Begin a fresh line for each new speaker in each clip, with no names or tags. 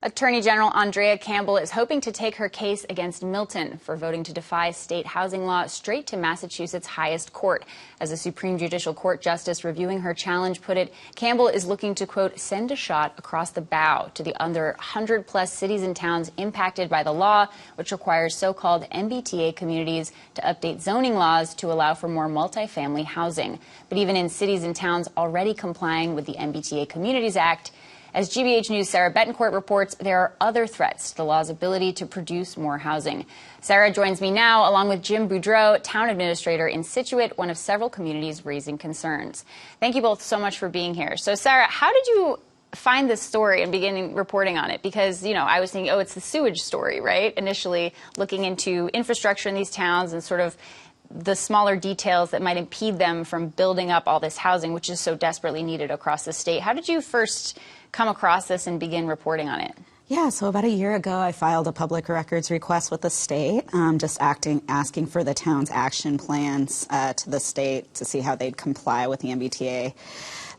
Attorney General Andrea Campbell is hoping to take her case against Milton for voting to defy state housing law straight to Massachusetts' highest court. As a Supreme Judicial Court justice reviewing her challenge put it, Campbell is looking to, quote, send a shot across the bow to the under 100-plus cities and towns impacted by the law, which requires so-called MBTA communities to update zoning laws to allow for more multifamily housing. But even in cities and towns already complying with the MBTA Communities Act, as GBH News' Sarah Betancourt reports, there are other threats to the law's ability to produce more housing. Sarah joins me now, along with Jim Boudreau, town administrator in Scituate, one of several communities raising concerns. Thank you both so much for being here. So, Sarah, how did you find this story and begin reporting on it? Because, you know, I was thinking, oh, it's the sewage story, right? Initially looking into infrastructure in these towns and sort of the smaller details that might impede them from building up all this housing, which is so desperately needed across the state. How did you first come across this and begin reporting on it?
Yeah, so about a year ago, I filed a public records request with the state, asking for the town's action plans to the state to see how they'd comply with the MBTA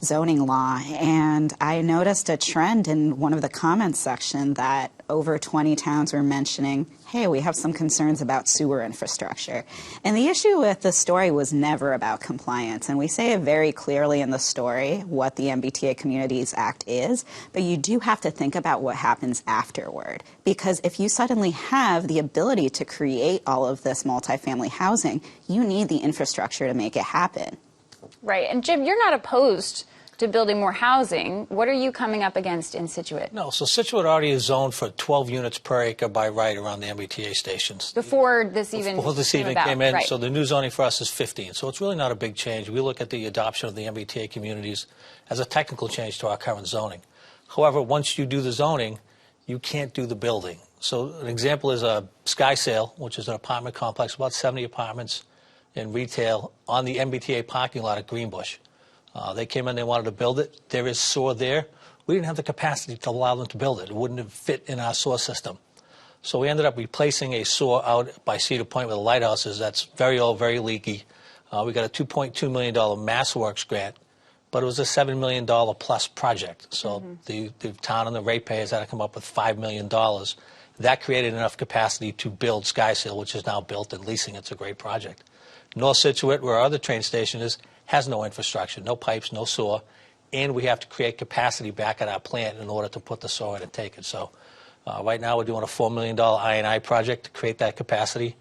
zoning law. And I noticed a trend in one of the comments section that over 20 towns were mentioning, hey, we have some concerns about sewer infrastructure. And the issue with the story was never about compliance. And we say it very clearly in the story what the MBTA Communities Act is, but you do have to think about what happens afterward. Because if you suddenly have the ability to create all of this multifamily housing, you need the infrastructure to make it happen.
Right. And Jim, you're not opposed to building more housing. What are you coming up against in Scituate?
No, so Scituate already is zoned for 12 units per acre by right around the MBTA stations.
Before this even
came in,
right.
So the new zoning for us is 15. So it's really not a big change. We look at the adoption of the MBTA communities as a technical change to our current zoning. However, once you do the zoning, you can't do the building. So an example is a Sky Sale, which is an apartment complex, about 70 apartments in retail on the MBTA parking lot at Greenbush. They came in, they wanted to build it. There is sewer there. We didn't have the capacity to allow them to build it. It wouldn't have fit in our sewer system. So we ended up replacing a sewer out by Cedar Point with the lighthouses. That's very old, very leaky. We got a $2.2 million MassWorks grant, but it was a $7 million plus project. So the town and the ratepayers had to come up with $5 million. That created enough capacity to build Skysail, which is now built and leasing. It's a great project. North Scituate, where our other train station is, has no infrastructure, no pipes, no sewer, and we have to create capacity back at our plant in order to put the sewer in and take it. So right now we're doing a $4 million I&I project to create that capacity.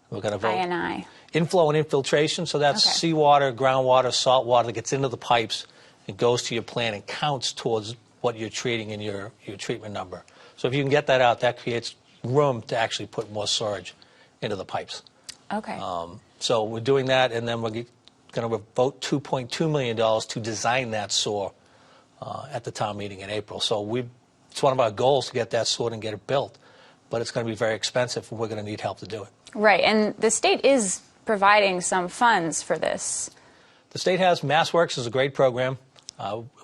We're going to vote.
I&I.
Inflow and infiltration, so that's seawater, groundwater, salt water that gets into the pipes and goes to your plant and counts towards what you're treating in your treatment number. So if you can get that out, that creates room to actually put more storage into the pipes.
Okay.
So we're doing that, and then we're going to vote $2.2 million to design that sewer at the town meeting in April. So it's one of our goals to get that sewer and get it built, but it's going to be very expensive, and we're going to need help to do it.
Right, and the state is providing some funds for this.
The state has. MassWorks is a great program.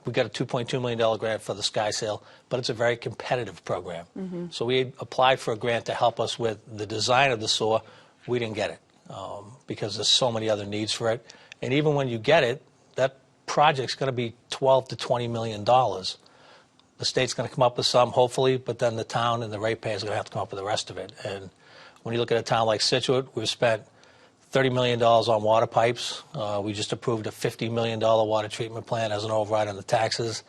We got a $2.2 million grant for the Sky Sale, but it's a very competitive program. So we applied for a grant to help us with the design of the sewer. We didn't get it because there's so many other needs for it. And even when you get it, that project's going to be $12 to $20 million. The state's going to come up with some, hopefully, but then the town and the ratepayers are going to have to come up with the rest of it. And when you look at a town like Scituate, we've spent $30 million on water pipes. We just approved a $50 million water treatment plant as an override on the taxes,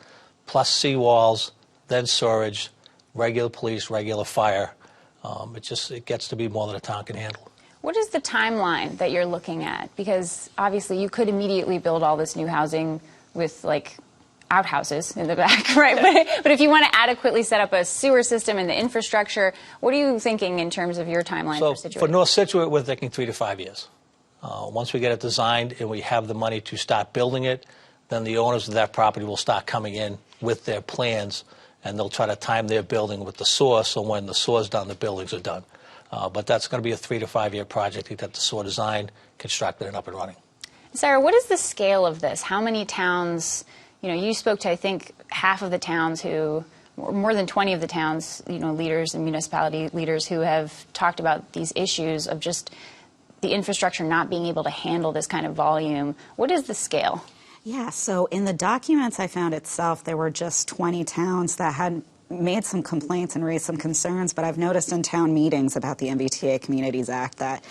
plus seawalls, then sewerage, regular police, regular fire. It gets to be more than a town can handle.
What is the timeline that you're looking at? Because obviously you could immediately build all this new housing with like outhouses in the back, right? But if you want to adequately set up a sewer system and the infrastructure, what are you thinking in terms of your timeline for Scituate?
For North Scituate, we're thinking 3 to 5 years. Once we get it designed and we have the money to start building it, then the owners of that property will start coming in with their plans, and they'll try to time their building with the sewer, so when the sewer's done, the buildings are done. But that's going to be a 3 to 5 year project to get the sewer designed, constructed, and up and running.
Sarah, what is the scale of this? How many towns, you spoke to, I think, half of the towns who, or more than 20 of the towns, leaders and municipality leaders who have talked about these issues of just the infrastructure not being able to handle this kind of volume. What is the scale?
Yeah, so in the documents I found itself, there were just 20 towns that had made some complaints and raised some concerns, but I've noticed in town meetings about the MBTA Communities Act that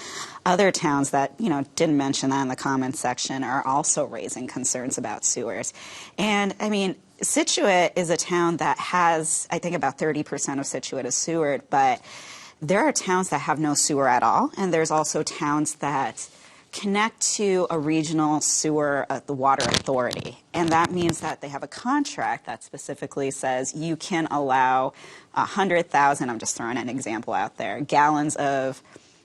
other towns that, didn't mention that in the comments section are also raising concerns about sewers. And, I mean, Scituate is a town that has, I think about 30% of Scituate is sewered, but there are towns that have no sewer at all, and there's also towns that connect to a regional sewer, the water authority. And that means that they have a contract that specifically says you can allow 100,000, I'm just throwing an example out there, gallons of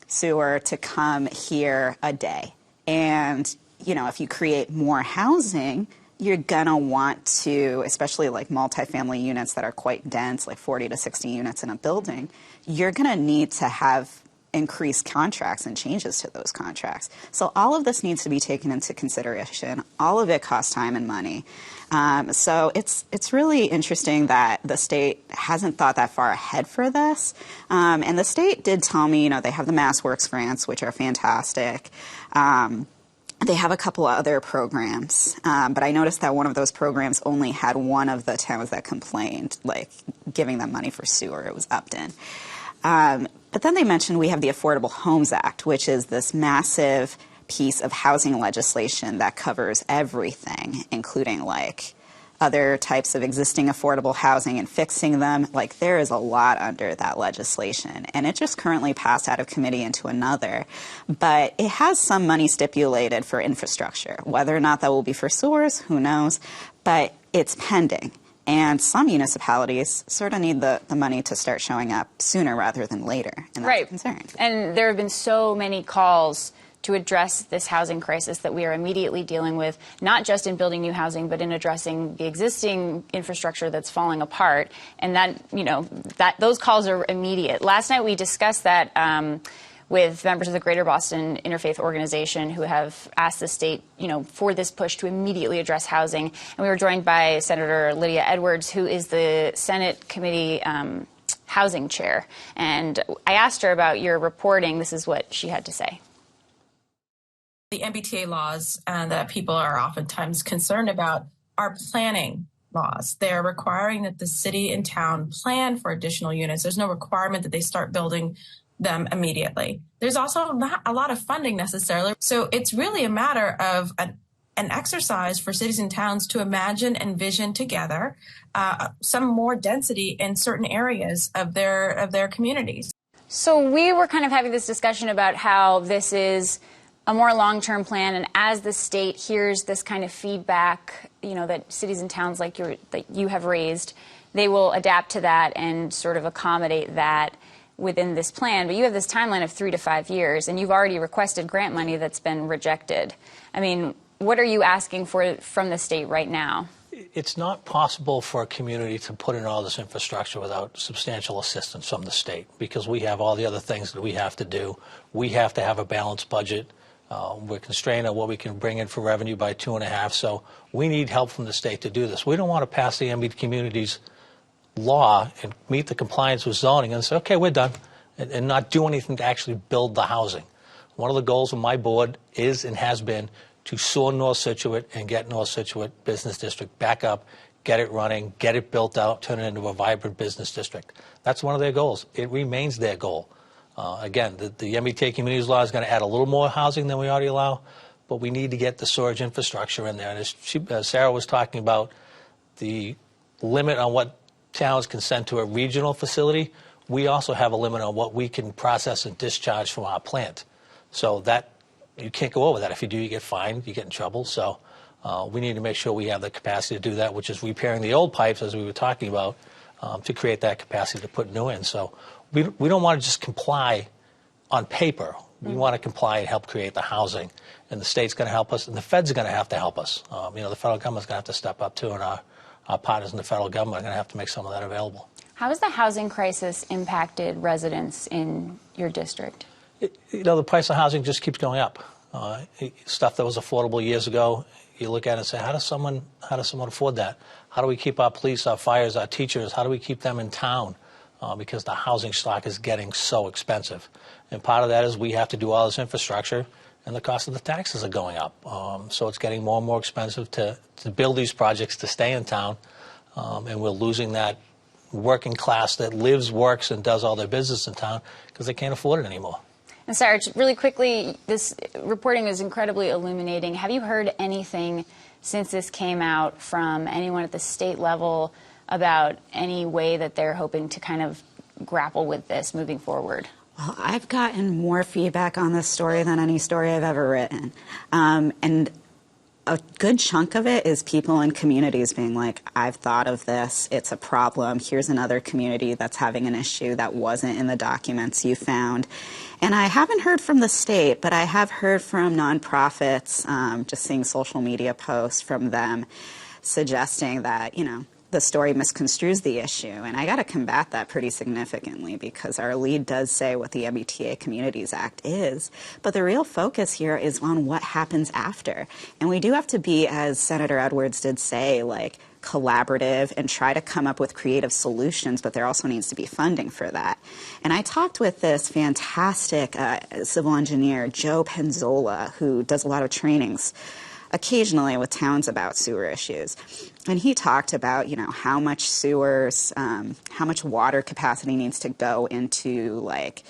sewer to come here a day. And, if you create more housing, you're going to want to, especially like multifamily units that are quite dense, like 40 to 60 units in a building, you're going to need to have increased contracts and changes to those contracts. So all of this needs to be taken into consideration. All of it costs time and money. So it's really interesting that the state hasn't thought that far ahead for this. And the state did tell me, they have the MassWorks grants, which are fantastic. They have a couple of other programs, but I noticed that one of those programs only had one of the towns that complained, like giving them money for sewer. It was Upton. But then they mentioned we have the Affordable Homes Act, which is this massive piece of housing legislation that covers everything, including like other types of existing affordable housing and fixing them. Like there is a lot under that legislation, and it just currently passed out of committee into another. But it has some money stipulated for infrastructure. Whether or not that will be for sewers, who knows? But it's pending. And some municipalities sort of need the money to start showing up sooner rather than later. And that's a concern.
And there have been so many calls to address this housing crisis that we are immediately dealing with, not just in building new housing, but in addressing the existing infrastructure that's falling apart. And that, those calls are immediate. Last night we discussed that with members of the Greater Boston Interfaith Organization who have asked the state, for this push to immediately address housing. And we were joined by Senator Lydia Edwards, who is the Senate Committee Housing Chair. And I asked her about your reporting. This is what she had to say.
The MBTA laws that people are oftentimes concerned about are planning laws. They're requiring that the city and town plan for additional units. There's no requirement that they start building them immediately. There's also not a lot of funding necessarily. So it's really a matter of an exercise for cities and towns to imagine and vision together some more density in certain areas of their communities.
So we were kind of having this discussion about how this is a more long-term plan, and as the state hears this kind of feedback, that cities and towns like that you have raised, they will adapt to that and sort of accommodate that within this plan. But you have this timeline of 3 to 5 years, and you've already requested grant money that's been rejected. I mean, what are you asking for from the state right now?
It's not possible for a community to put in all this infrastructure without substantial assistance from the state, because we have all the other things that we have to do. We have to have a balanced budget. We're constrained on what we can bring in for revenue by 2.5, so we need help from the state to do this. We don't want to pass the MBTA Communities law and meet the compliance with zoning and say, okay, we're done, and not do anything to actually build the housing. One of the goals of my board is and has been to soar North Scituate and get North Scituate Business District back up, get it running, get it built out, turn it into a vibrant business district. That's one of their goals. It remains their goal. Again, the MBTA Communities Law is going to add a little more housing than we already allow, but we need to get the storage infrastructure in there. And as Sarah was talking about the limit on what towns can send to a regional facility, we also have a limit on what we can process and discharge from our plant. So that you can't go over that. If you do, you get fined, you get in trouble. So we need to make sure we have the capacity to do that, which is repairing the old pipes, as we were talking about, to create that capacity to put new in. So we don't want to just comply on paper. We want to comply and help create the housing. And the state's going to help us, and the feds are going to have to help us. The federal government's going to have to step up too, and our partners in the federal government are going to have to make some of that available.
How has the housing crisis impacted residents in your district?
The price of housing just keeps going up. Stuff that was affordable years ago, you look at it and say, how does someone afford that? How do we keep our police, our fires, our teachers, how do we keep them in town? Because the housing stock is getting so expensive. And part of that is we have to do all this infrastructure, and the cost of the taxes are going up. So it's getting more and more expensive to build these projects to stay in town, and we're losing that working class that lives, works, and does all their business in town because they can't afford it anymore.
And Sarah, really quickly, this reporting is incredibly illuminating. Have you heard anything since this came out from anyone at the state level about any way that they're hoping to kind of grapple with this moving forward?
Well, I've gotten more feedback on this story than any story I've ever written. And a good chunk of it is people in communities being like, I've thought of this, it's a problem, here's another community that's having an issue that wasn't in the documents you found. And I haven't heard from the state, but I have heard from nonprofits, just seeing social media posts from them suggesting that, you know, the story misconstrues the issue. And I got to combat that pretty significantly because our lead does say what the MBTA Communities Act is. But the real focus here is on what happens after. And we do have to be, as Senator Edwards did say, like, collaborative and try to come up with creative solutions, but there also needs to be funding for that. And I talked with this fantastic civil engineer, Joe Penzola, who does a lot of trainings occasionally with towns about sewer issues. And he talked about, you know, how much sewers, how much water capacity needs to go into, like,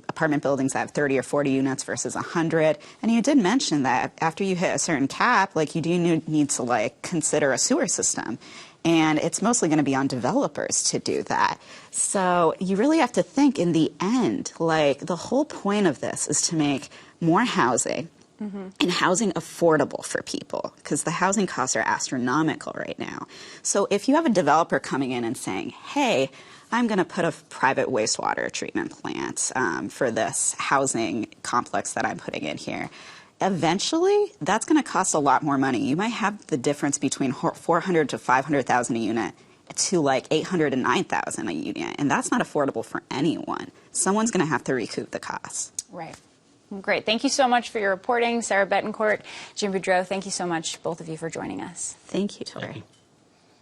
apartment buildings that have 30 or 40 units versus 100. And he did mention that after you hit a certain cap, like, you do need to, like, consider a sewer system. And it's mostly going to be on developers to do that. So you really have to think in the end, like, the whole point of this is to make more housing, and housing affordable for people, because the housing costs are astronomical right now. So if you have a developer coming in and saying, hey, I'm going to put a private wastewater treatment plant for this housing complex that I'm putting in here, eventually that's going to cost a lot more money. You might have the difference between $400,000 to $500,000 a unit to like $800,000 to $9,000 a unit, and that's not affordable for anyone. Someone's going to have to recoup the costs.
Right. Great. Thank you so much for your reporting. Sarah Betancourt, Jim Boudreau, thank you so much, both of you, for joining us.
Thank you, Tori.
Thank you.